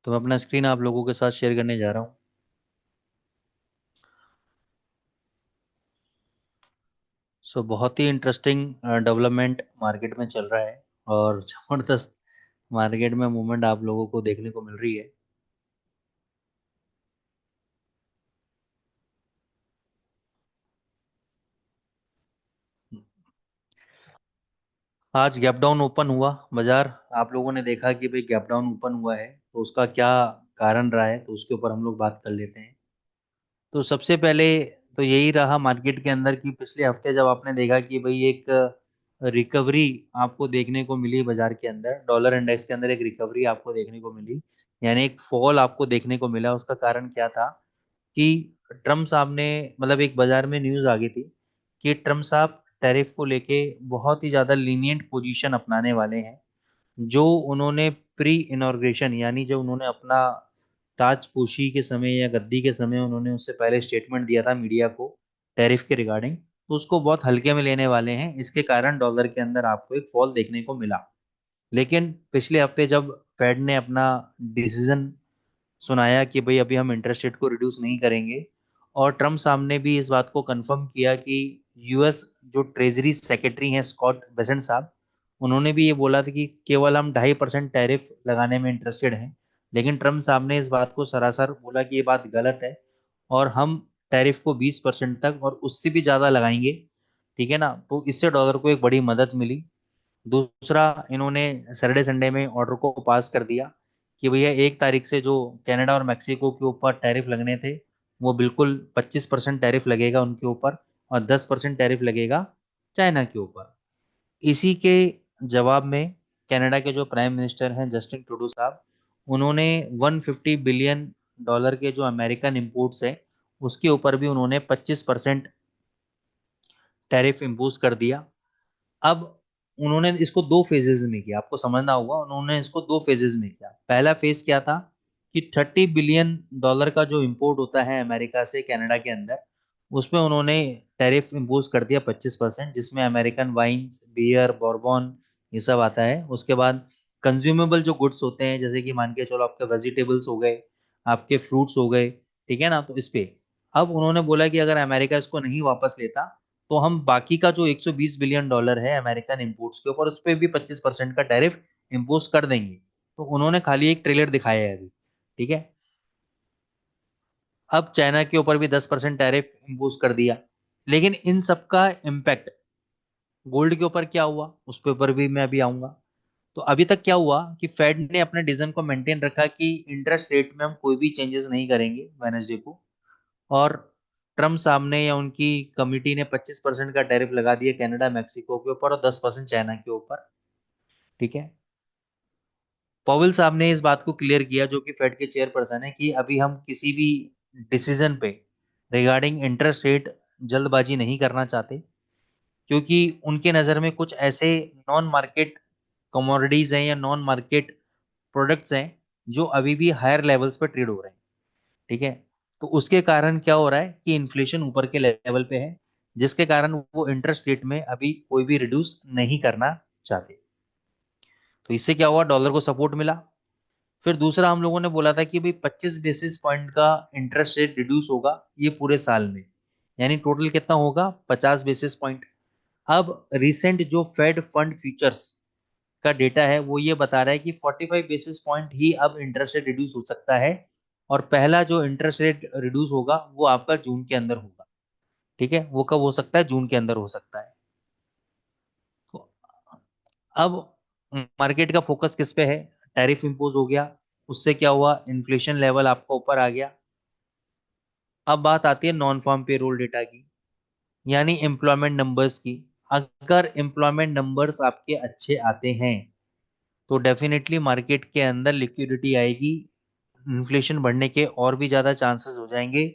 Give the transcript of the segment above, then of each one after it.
तो मैं अपना स्क्रीन आप लोगों के साथ शेयर करने जा रहा हूँ। सो बहुत ही इंटरेस्टिंग डेवलपमेंट मार्केट में चल रहा है और ज़बरदस्त मार्केट में मूवमेंट आप लोगों को देखने को मिल रही है। आज गैप डाउन ओपन हुआ बाजार। आप लोगों ने देखा कि भाई गैप डाउन ओपन हुआ है, तो उसका क्या कारण रहा है, तो उसके ऊपर हम लोग बात कर लेते हैं। तो सबसे पहले तो यही रहा मार्केट के अंदर कि पिछले हफ्ते जब आपने देखा कि भाई एक रिकवरी आपको देखने को मिली बाजार के अंदर, डॉलर इंडेक्स के अंदर एक रिकवरी आपको देखने को मिली, यानी एक फॉल आपको देखने को मिला। उसका कारण क्या था कि ट्रम्प साहब ने, मतलब एक बाजार में न्यूज़ आ गई थी कि ट्रम्प साहब टैरिफ को लेके बहुत ही ज़्यादा लीनियंट पोजीशन अपनाने वाले हैं। जो उन्होंने प्री इनॉग्रेशन, यानी जो उन्होंने अपना ताजपोशी के समय या गद्दी के समय उन्होंने उससे पहले स्टेटमेंट दिया था मीडिया को टैरिफ के रिगार्डिंग, तो उसको बहुत हल्के में लेने वाले हैं। इसके कारण डॉलर के अंदर आपको एक फॉल देखने को मिला। लेकिन पिछले हफ्ते जब फेड ने अपना डिसीजन सुनाया कि भाई अभी हम इंटरेस्ट रेट को रिड्यूस नहीं करेंगे, और ट्रम्प साहब ने भी इस बात को कंफर्म किया कि यूएस जो ट्रेजरी सेक्रेटरी हैं स्कॉट बेसेंट साहब, उन्होंने भी ये बोला था कि केवल हम 2.5% टैरिफ लगाने में इंटरेस्टेड हैं। लेकिन ट्रम्प साहब ने इस बात को सरासर बोला कि ये बात गलत है और हम टैरिफ को 20% तक और उससे भी ज़्यादा लगाएंगे। ठीक है ना, तो इससे डॉलर को एक बड़ी मदद मिली। दूसरा, इन्होंने सैटरडे संडे में ऑर्डर को पास कर दिया कि भैया 1 तारीख से जो कनाडा और मेक्सिको के ऊपर टैरिफ लगने थे, वो बिल्कुल 25% टैरिफ लगेगा उनके ऊपर, और 10% टैरिफ लगेगा चाइना के ऊपर। इसी के जवाब में कनाडा के जो प्राइम मिनिस्टर हैं जस्टिन ट्रूडो साहब, उन्होंने 150 बिलियन डॉलर के जो अमेरिकन इंपोर्ट्स हैं उसके ऊपर भी उन्होंने 25% टैरिफ इम्पोज कर दिया। अब उन्होंने इसको दो फेजेस में किया, आपको समझना होगा। उन्होंने इसको दो फेजेस में किया। पहला फेज क्या था कि 30 बिलियन डॉलर का जो इंपोर्ट होता है अमेरिका से कनाडा के अंदर, उसमें उन्होंने टैरिफ इम्पोज कर दिया 25%, जिसमें अमेरिकन वाइन्स, बियर, बॉर्बन, ये सब आता है। उसके बाद कंज्यूमेबल जो गुड्स होते हैं, जैसे कि मान के चलो आपके वेजिटेबल्स हो गए, आपके फ्रूट्स हो गए, ठीक है ना, तो इस पे अब उन्होंने बोला कि अगर अमेरिका इसको नहीं वापस लेता, तो हम बाकी का जो 120 बिलियन डॉलर है अमेरिकन इंपोर्ट्स के ऊपर, उस पर भी 25% का टैरिफ इम्पोज कर देंगे। तो उन्होंने खाली एक ट्रेलर दिखाया है अभी। ठीक है। अब चाइना के ऊपर भी 10% टैरिफ इम्पोज कर दिया। लेकिन इन सबका इम्पैक्ट गोल्ड के ऊपर क्या हुआ, उस पे ऊपर भी मैं अभी आऊंगा। तो अभी तक क्या हुआ कि फेड ने अपने डिसीजन को मेंटेन रखा कि इंटरेस्ट रेट में हम कोई भी चेंजेस नहीं करेंगे वेनेसडे को। और ट्रम्प साहब ने या उनकी कमिटी ने 25% का टैरिफ लगा दिया कनाडा मैक्सिको के ऊपर और 10% चाइना के ऊपर। ठीक है। पॉवेल साहब ने इस बात को क्लियर किया, जो कि फेड के चेयरपर्सन है, कि अभी हम किसी भी डिसीजन पे रिगार्डिंग इंटरेस्ट रेट जल्दबाजी नहीं करना चाहते, क्योंकि उनके नज़र में कुछ ऐसे नॉन मार्केट कमोडिटीज हैं या नॉन मार्केट प्रोडक्ट्स हैं जो अभी भी हायर लेवल्स पर ट्रेड हो रहे हैं। ठीक है। तो उसके कारण क्या हो रहा है कि इन्फ्लेशन ऊपर के लेवल पे है, जिसके कारण वो इंटरेस्ट रेट में अभी कोई भी रिड्यूस नहीं करना चाहते। तो इससे क्या हुआ, डॉलर को सपोर्ट मिला। फिर दूसरा, हम लोगों ने बोला था कि भाई 25 बेसिस पॉइंट का इंटरेस्ट रेट रिड्यूस होगा ये पूरे साल में, यानी टोटल कितना होगा, 50 बेसिस पॉइंट। अब रिसेंट जो फेड फंड फ्यूचर्स का डेटा है वो ये बता रहा है कि 45 बेसिस पॉइंट ही अब इंटरेस्ट रेट रिड्यूस हो सकता है, और पहला जो इंटरेस्ट रेट रिड्यूस होगा वो आपका जून के अंदर होगा। ठीक है, वो कब हो सकता है, जून के अंदर हो सकता है। तो अब मार्केट का फोकस किस पे है, टैरिफ इंपोज हो गया, उससे क्या हुआ, इन्फ्लेशन लेवल आपका ऊपर आ गया। अब बात आती है नॉन फार्म पेरोल डेटा की, यानी एम्प्लॉयमेंट नंबर्स की। अगर एम्प्लॉयमेंट नंबर्स आपके अच्छे आते हैं तो डेफिनेटली मार्केट के अंदर लिक्विडिटी आएगी, इन्फ्लेशन बढ़ने के और भी ज़्यादा चांसेस हो जाएंगे।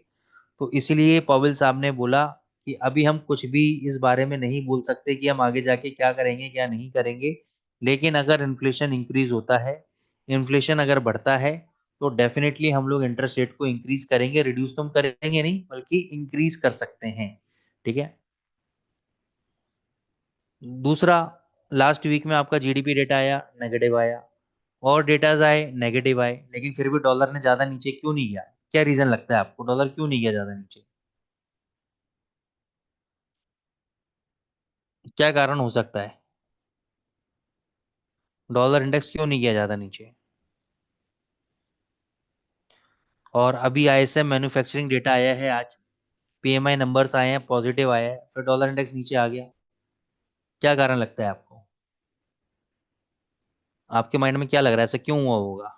तो इसीलिए पॉवेल साहब ने बोला कि अभी हम कुछ भी इस बारे में नहीं बोल सकते कि हम आगे जाके क्या करेंगे क्या नहीं करेंगे। लेकिन अगर इन्फ्लेशन इंक्रीज होता है, इन्फ्लेशन अगर बढ़ता है, तो डेफिनेटली हम लोग इंटरेस्ट रेट को इंक्रीज करेंगे, रिड्यूस तो हम करेंगे नहीं बल्कि इंक्रीज कर सकते हैं। ठीक है। दूसरा, लास्ट वीक में आपका जीडीपी डेटा आया, नेगेटिव आया। और डेटाज आए नेगेटिव आए, लेकिन फिर भी डॉलर ने ज्यादा नीचे क्यों नहीं गया? क्या रीजन लगता है आपको, डॉलर क्यों नहीं गया ज्यादा नीचे? क्या कारण हो सकता है? डॉलर इंडेक्स क्यों नहीं गया ज्यादा नीचे? और अभी आईएसएम मैन्युफैक्चरिंग डेटा आया है आज, पीएमआई नंबर्स आए हैं, पॉजिटिव आया है, फिर डॉलर इंडेक्स नीचे आ गया। क्या कारण लगता है आपको? आपके माइंड में क्या लग रहा है, ऐसा क्यों हुआ होगा?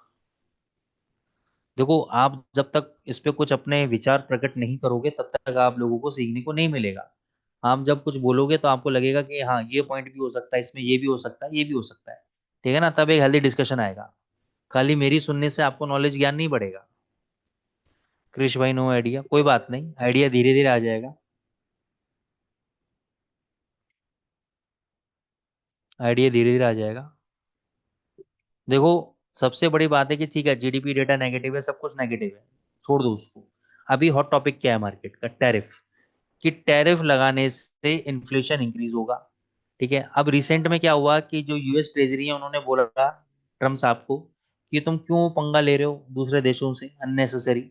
देखो, आप जब तक इस पे कुछ अपने विचार प्रकट नहीं करोगे तब तक आप लोगों को सीखने को नहीं मिलेगा। आप जब कुछ बोलोगे तो आपको लगेगा कि हाँ ये पॉइंट भी हो सकता है, इसमें ये भी हो सकता है, ये भी हो सकता है। ठीक है ना, तब एक हेल्दी डिस्कशन आएगा। खाली मेरी सुनने से आपको नॉलेज ज्ञान नहीं बढ़ेगा। कृष भाई, नो आइडिया, कोई बात नहीं, आइडिया धीरे धीरे आ जाएगा। आइडिया धीरे धीरे आ जाएगा। देखो, सबसे बड़ी बात है कि ठीक है, जीडीपी डेटा नेगेटिव है, सब कुछ नेगेटिव है, छोड़ दो उसको। अभी हॉट टॉपिक क्या है मार्केट का? टैरिफ। कि टैरिफ लगाने से इन्फ्लेशन इंक्रीज होगा। ठीक है, अब रिसेंट में क्या हुआ कि जो यूएस ट्रेजरी है उन्होंने बोला ट्रम्प साहब को कि तुम क्यों पंगा ले रहे हो दूसरे देशों से अननेसेसरी।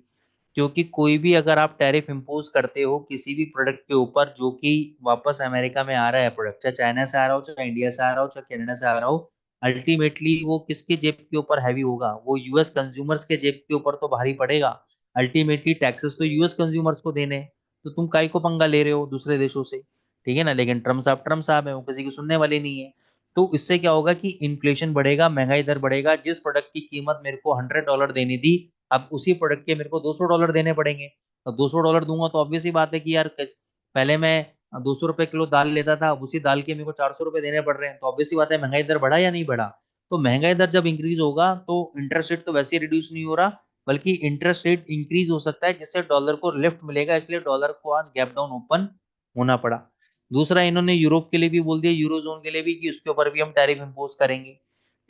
क्योंकि कोई भी अगर आप टैरिफ इम्पोज करते हो किसी भी प्रोडक्ट के ऊपर जो कि वापस अमेरिका में आ रहा है, प्रोडक्ट चाहे चाइना से आ रहा हो, चाहे इंडिया से आ रहा हो, चाहे कनाडा से आ रहा हो, अल्टीमेटली वो किसके जेब के ऊपर हैवी होगा? वो यूएस कंज्यूमर्स के जेब के ऊपर तो भारी पड़ेगा। अल्टीमेटली टैक्सेस तो यूएस कंज्यूमर्स को देने हैं। तो तुम काय को पंगा ले रहे हो दूसरे देशों से? ठीक है ना, लेकिन ट्रम्प साहब है, वो किसी की सुनने वाले नहीं है। तो इससे क्या होगा कि इन्फ्लेशन बढ़ेगा, महंगाई दर बढ़ेगा। जिस प्रोडक्ट की कीमत मेरे को $100 देनी थी, अब उसी प्रोडक्ट के मेरे को $200 देने पड़ेंगे। अब $200 दूंगा तो ऑब्वियस ही बात है कि यार पहले मैं 200 रुपए किलो दाल लेता था, अब उसी दाल के मेरे को $400 देने पड़ रहे हैं, तो ऑब्वियस ही बात है महंगाई दर बढ़ा या नहीं बढ़ा? तो महंगाई दर जब इंक्रीज होगा तो इंटरेस्ट रेट तो वैसे ही रिड्यूस नहीं हो रहा, बल्कि इंटरेस्ट रेट इंक्रीज हो सकता है, जिससे डॉलर को लिफ्ट मिलेगा। इसलिए डॉलर को आज गैप डाउन ओपन होना पड़ा। दूसरा, इन्होंने यूरोप के लिए भी बोल दिया, यूरो जोन के लिए भी, कि उसके ऊपर भी हम टैरिफ इंपोज करेंगे।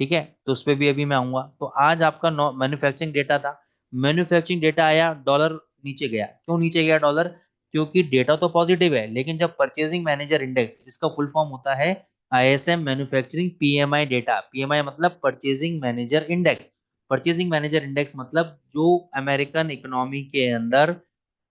ठीक है, तो उस पर भी अभी मैं आऊंगा। तो आज आपका मैन्युफैक्चरिंग डेटा था, मैन्युफैक्चरिंग डेटा आया, डॉलर नीचे गया। क्यों नीचे गया डॉलर? क्योंकि डेटा तो पॉजिटिव है, लेकिन जब परचेजिंग मैनेजर इंडेक्स, इसका फुल फॉर्म होता है ISM manufacturing PMI data, PMI मतलब purchasing manager index. Purchasing manager index मतलब जो अमेरिकन इकोनॉमी के अंदर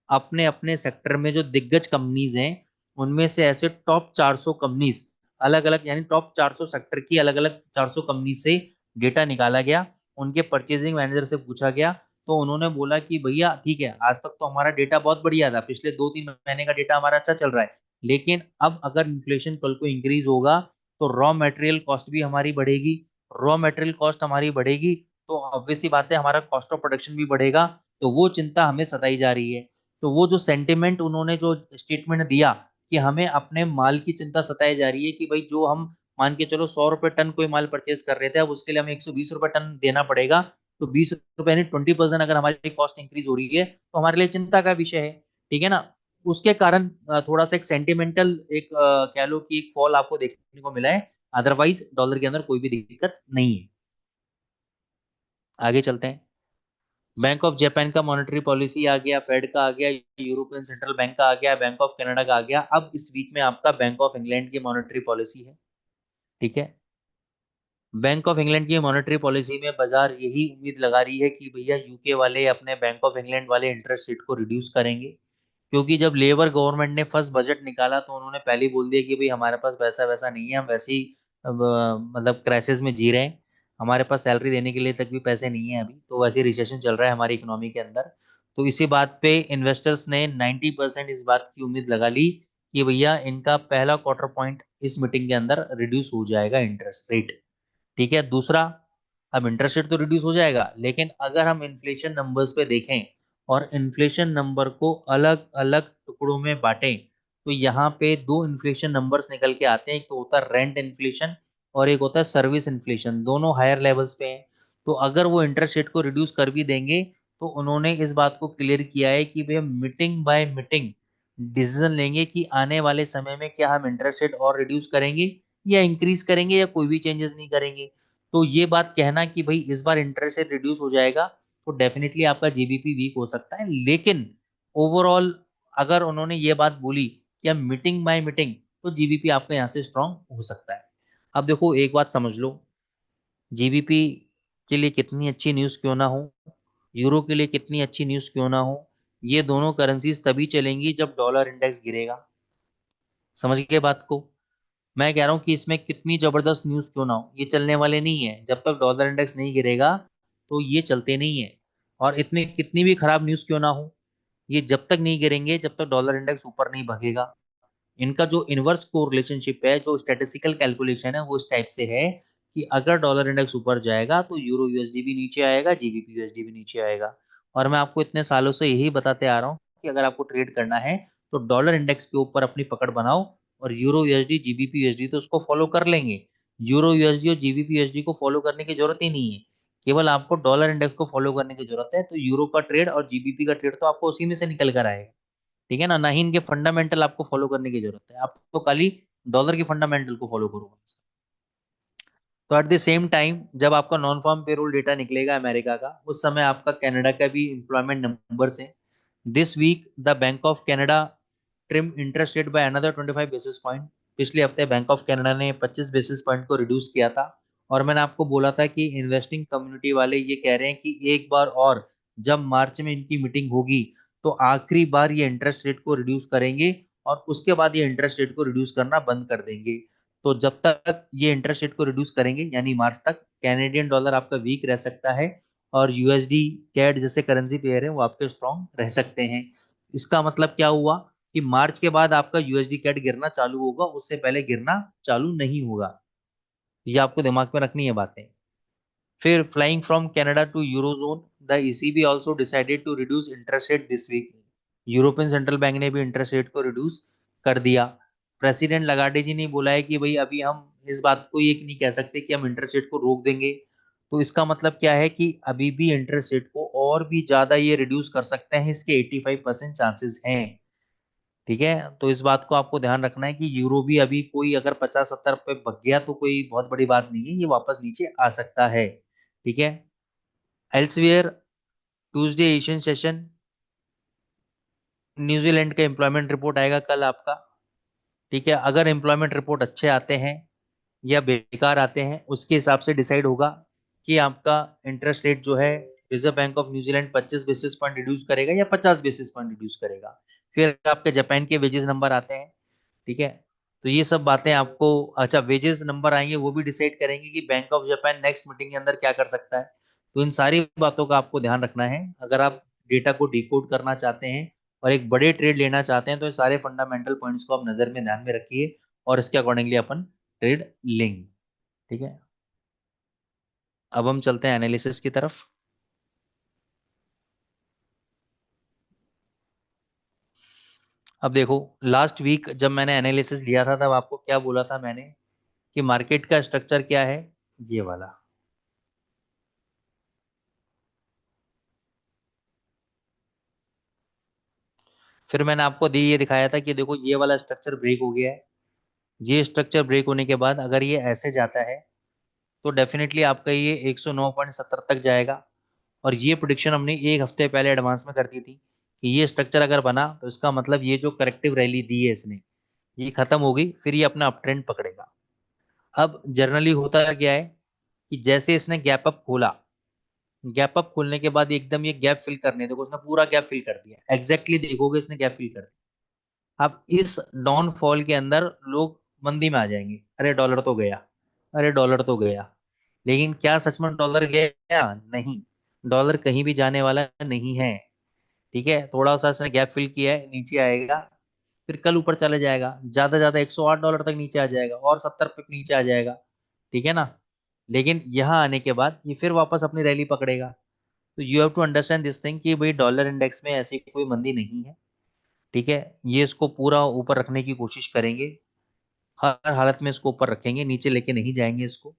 अपने अपने सेक्टर में जो दिग्गज कंपनीज हैं, उनमें से ऐसे टॉप 400 कंपनीज, अलग अलग, यानी टॉप 400 सेक्टर की अलग अलग 400 कंपनी से डेटा निकाला गया। उनके परचेजिंग मैनेजर से पूछा गया, तो उन्होंने बोला कि भैया ठीक है, आज तक तो हमारा डेटा बहुत बढ़िया था, पिछले 2-3 महीने का डेटा हमारा अच्छा चल रहा है, लेकिन अब अगर इन्फ्लेशन कल को इंक्रीज होगा तो रॉ मटेरियल कॉस्ट भी हमारी बढ़ेगी। रॉ मटेरियल कॉस्ट हमारी बढ़ेगी तो ऑब्वियस ही बात है हमारा कॉस्ट ऑफ प्रोडक्शन भी बढ़ेगा। तो वो चिंता हमें सताई जा रही है। तो वो जो सेंटिमेंट उन्होंने जो स्टेटमेंट दिया कि हमें अपने माल की चिंता सताई जा रही है, कि भाई जो हम मान के चलो 100 रुपए टन कोई माल परचेज कर रहे थे, अब उसके लिए हमें 120 रुपए टन देना पड़ेगा। तो 20 रुपए यानी 20% अगर हमारी कॉस्ट इंक्रीज हो रही है तो हमारे लिए चिंता का विषय है। ठीक है ना, उसके कारण थोड़ा सा एक सेंटिमेंटल एक कह लो कि एक फॉल आपको देखने को मिला है। अदरवाइज डॉलर के अंदर कोई भी दिक्कत नहीं है। आगे चलते हैं। बैंक ऑफ जापान का मॉनेटरी पॉलिसी आ गया, फेड का आ गया, यूरोपियन सेंट्रल बैंक का आ गया, बैंक ऑफ कनाडा का आ गया। अब इस वीक में आपका बैंक ऑफ इंग्लैंड की मॉनेटरी पॉलिसी है। ठीक है, बैंक ऑफ इंग्लैंड की मॉनेटरी पॉलिसी में बाजार यही उम्मीद लगा रही है कि भैया यूके वाले अपने बैंक ऑफ इंग्लैंड वाले इंटरेस्ट रेट को रिड्यूस करेंगे। क्योंकि जब लेबर गवर्नमेंट ने फर्स्ट बजट निकाला तो उन्होंने पहले ही बोल दिया कि भाई हमारे पास पैसा वैसा नहीं है, हम वैसे ही अब, मतलब क्राइसिस में जी रहे हैं, हमारे पास सैलरी देने के लिए तक भी पैसे नहीं है अभी, तो वैसे रिसेशन चल रहा है हमारी इकोनॉमी के अंदर। तो इसी बात पे इन्वेस्टर्स ने 90% इस बात की उम्मीद लगा ली कि भैया इनका पहला क्वार्टर पॉइंट इस मीटिंग के अंदर रिड्यूस हो जाएगा इंटरेस्ट रेट। ठीक है, दूसरा, अब इंटरेस्ट रेट तो रिड्यूस हो जाएगा, लेकिन अगर हम इन्फ्लेशन नंबर्स पे देखें और इन्फ्लेशन नंबर को अलग अलग टुकड़ों में बांटें, तो यहाँ पे दो इन्फ्लेशन नंबर्स निकल के आते हैं। एक तो होता है रेंट इन्फ्लेशन और एक होता है सर्विस इन्फ्लेशन, दोनों हायर लेवल्स पे हैं। तो अगर वो इंटरेस्ट रेट को रिड्यूस कर भी देंगे तो उन्होंने इस बात को क्लियर किया है कि भाई मीटिंग बाय मीटिंग डिसीजन लेंगे कि आने वाले समय में क्या हम इंटरेस्ट रेट और रिड्यूस करेंगे या इंक्रीज करेंगे या कोई भी चेंजेस नहीं करेंगे। तो ये बात कहना कि भाई इस बार इंटरेस्ट रेट रिड्यूस हो जाएगा तो डेफिनेटली आपका जीबीपी वीक हो सकता है, लेकिन ओवरऑल अगर उन्होंने ये बात बोली कि हम मीटिंग बाय मीटिंग, तो जीबीपी आपका यहाँ से स्ट्रांग हो सकता है। अब देखो एक बात समझ लो, जीबीपी के लिए कितनी अच्छी न्यूज़ क्यों ना हो, यूरो के लिए कितनी अच्छी न्यूज़ क्यों ना हो, ये दोनों करेंसीज तभी चलेंगी जब डॉलर इंडेक्स गिरेगा। समझ गए बात को? मैं कह रहा हूँ कि इसमें कितनी जबरदस्त न्यूज़ क्यों ना हो, ये चलने वाले नहीं है जब तक डॉलर इंडेक्स नहीं गिरेगा। तो ये चलते नहीं है। और इतनी कितनी भी खराब न्यूज़ क्यों ना हो, ये जब तक नहीं गिरेंगे जब तक डॉलर इंडेक्स ऊपर नहीं भागेगा। इनका जो इनवर्स को रिलेशनशिप है, जो स्टैटिस्टिकल कैलकुलेशन है, वो इस टाइप से है कि अगर डॉलर इंडेक्स ऊपर जाएगा तो यूरो यूएसडी भी नीचे आएगा, जीबीपी यूएसडी भी नीचे आएगा। और मैं आपको इतने सालों से यही बताते आ रहा हूँ कि अगर आपको ट्रेड करना है तो डॉलर इंडेक्स के ऊपर अपनी पकड़ बनाओ, और यूरो यूएसडी जीबीपी यूएसडी तो उसको फॉलो कर लेंगे। यूरो यूएसडी और जीबीपी यूएसडी को फॉलो करने की जरूरत ही नहीं है, केवल आपको डॉलर इंडेक्स को फॉलो करने की जरूरत है। तो यूरो का ट्रेड और जीबीपी का ट्रेड तो आपको उसी में से निकल कर आएगा। ठीक है ना, ना ही इनके फंडामेंटल आपको फॉलो करने की जरूरत है, आप तो खाली डॉलर के फंडामेंटल को फॉलो करो। तो एट द सेम टाइम जब आपका नॉन फार्म पेरोल डेटा निकलेगा अमेरिका का, उस समय आपका कनाडा का भी एम्प्लॉयमेंट नंबर्स है। This week the bank of Canada trim interest rate by another 25 basis point. पिछले हफ्ते बैंक ऑफ कनाडा ने 25 बेसिस पॉइंट को रिड्यूस किया था। और मैंने आपको बोला था कि इन्वेस्टिंग कम्युनिटी वाले ये कह रहे हैं कि एक बार और जब मार्च में इनकी मीटिंग होगी तो आखिरी बार ये इंटरेस्ट रेट को रिड्यूस करेंगे, और उसके बाद ये इंटरेस्ट रेट को रिड्यूस करना बंद कर देंगे। तो जब तक ये इंटरेस्ट रेट को रिड्यूस करेंगे यानी मार्च तक, कैनेडियन डॉलर आपका वीक रह सकता है, और यूएसडी कैड जैसे करेंसी पेयर है वो आपके स्ट्रॉन्ग रह सकते हैं। इसका मतलब क्या हुआ कि मार्च के बाद आपका यूएसडी कैड गिरना चालू होगा, उससे पहले गिरना चालू नहीं होगा। ये आपको दिमाग में रखनी है बातें। फिर flying from Canada to eurozone, the ECB also decided to reduce interest rate this week. European central bank ने भी इंटरेस्ट रेट को रिड्यूस कर दिया। प्रेसिडेंट लगार्डे जी ने बोला है कि भाई अभी हम इस बात को ये नहीं कह सकते कि हम इंटरेस्ट रेट को रोक देंगे। तो इसका मतलब क्या है कि अभी भी इंटरेस्ट रेट को और भी ज्यादा ये रिड्यूस कर सकते हैं, इसके 85% चांसेस हैं। ठीक है, तो इस बात को आपको ध्यान रखना है कि यूरो भी अभी कोई अगर 50-70 पे बग गया तो कोई बहुत बड़ी बात नहीं है, ये वापस नीचे आ सकता है। ठीक है। एल्सवियर, ट्यूसडे एशियन सेशन, न्यूजीलैंड का एम्प्लॉयमेंट रिपोर्ट आएगा कल आपका। ठीक है, अगर एम्प्लॉयमेंट रिपोर्ट अच्छे आते हैं या बेकार आते हैं, उसके हिसाब से डिसाइड होगा कि आपका इंटरेस्ट रेट जो है, reserve bank of New Zealand 25 basis point reduce करेगा या 50 बेसिस पॉइंट रिड्यूस करेगा। फिर आपके जापान के वेजेस नंबर आते हैं। ठीक है, तो ये सब बातें आपको, अच्छा वेजेस नंबर आएंगे वो भी डिसाइड करेंगे कि bank of Japan next meeting के अंदर क्या कर सकता है। तो इन सारी बातों का आपको ध्यान रखना है अगर आप डेटा को डिकोड करना चाहते हैं और एक बड़े ट्रेड लेना चाहते हैं। तो ये सारे फंडामेंटल पॉइंट्स को आप नजर में ध्यान में रखिए और इसके अकॉर्डिंगली अपन ट्रेड लेंगे। ठीक है, अब हम चलते हैं एनालिसिस की तरफ। अब देखो, लास्ट वीक जब मैंने एनालिसिस लिया था तब आपको क्या बोला था मैंने, कि मार्केट का स्ट्रक्चर क्या है, ये वाला। फिर मैंने आपको दी ये दिखाया था कि देखो ये वाला स्ट्रक्चर ब्रेक हो गया है। ये स्ट्रक्चर ब्रेक होने के बाद अगर ये ऐसे जाता है तो डेफिनेटली आपका ये 109.70 तक जाएगा। और ये प्रोडिक्शन हमने एक हफ्ते पहले एडवांस में कर दी थी कि ये स्ट्रक्चर अगर बना तो इसका मतलब ये जो करेक्टिव रैली दी है इसने, ये खत्म हो गई, फिर ये अपना अप ट्रेंड पकड़ेगा। अब जनरली होता क्या है कि जैसे इसने गैप अप खोला, गैप अप खोलने के बाद एकदम ये गैप फिल करने, देखो उसने पूरा गैप फिल कर दिया, एग्जैक्टली देखोगे इसने गैप फिल कर दिया। अब इस डाउन फॉल के अंदर लोग मंदी में आ जाएंगे, अरे डॉलर तो गया, अरे डॉलर तो गया। लेकिन क्या सच में डॉलर गया? नहीं, डॉलर कहीं भी जाने वाला नहीं है। ठीक है, थोड़ा सा इसने गैप फिल किया है, नीचे आएगा, फिर कल ऊपर चले जाएगा, ज्यादा ज्यादा $108 तक नीचे आ जाएगा और 70 पे नीचे आ जाएगा। ठीक है ना, लेकिन यहाँ आने के बाद ये फिर वापस अपनी रैली पकड़ेगा। तो you have to understand this thing कि भाई डॉलर इंडेक्स में ऐसी कोई मंदी नहीं है। ठीक है, ये इसको पूरा ऊपर रखने की कोशिश करेंगे, हर हालत में इसको ऊपर रखेंगे, नीचे लेके नहीं जाएंगे इसको।